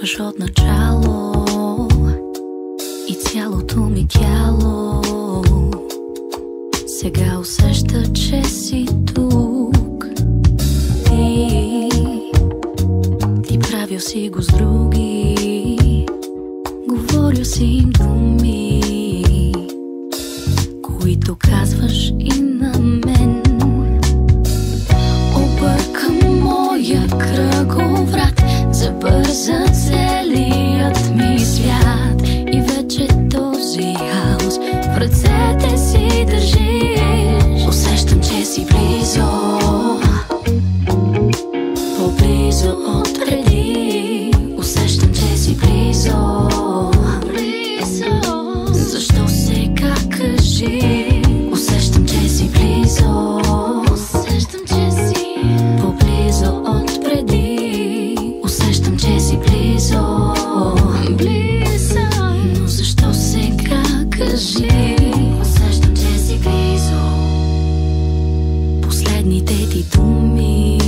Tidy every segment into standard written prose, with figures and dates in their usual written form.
Почваш от начало и цялото ми тяло сега усеща, че си тук. Ти правил си го с други, говорил си им думи, които казваш и на мен. Обърка моя кръговрат, забърза целият ми свят и вече този хаос в ръцете си държиш. Усещам, че си близо, по-близо от преди. Усещам, че си близо, защо сега кажи? Усещам, че си близо, усещам, че си по-близо от преди. Усещам, че си близо, но защо сега кажи? Усещам, че си близо. Последните ти думи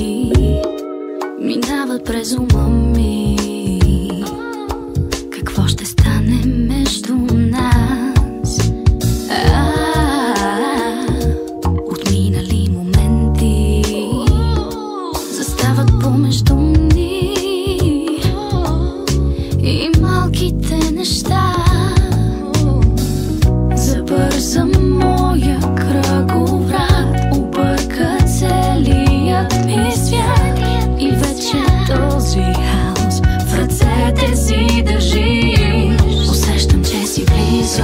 минават през ума ми. Какво ще стане между нас? Отминали моменти застават помежду ни и малките неща. Забърза моя кръговрат, обърка целият ми свят и вече този хаос в ръцете си държиш. Усещам, че си близо,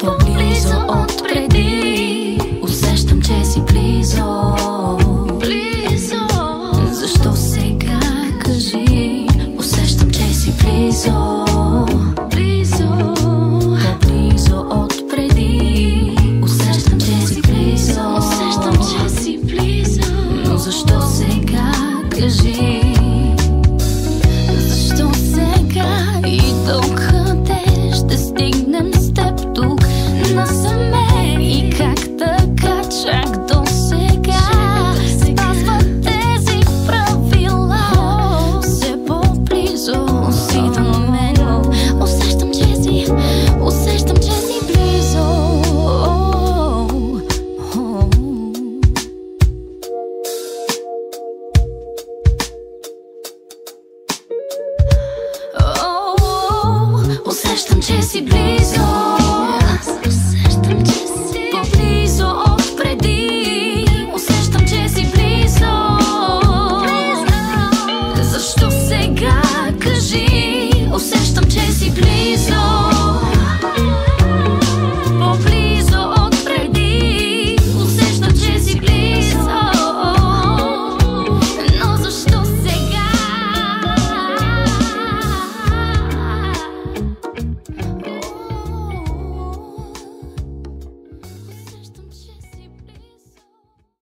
по-близо от преди. Усещам, че си близо, защо сега кажи? Усещам, че си близо, по-близо от преди. Усещам, че си близо, но защо сега кажи? Защо сега и докъде ще стигнем с теб тук насаме? И как така чак до сега спазват тези правила? Все по-близо си до мен. Усещам, че си близо. Усещам, че си близо, усещам, че си по-близо.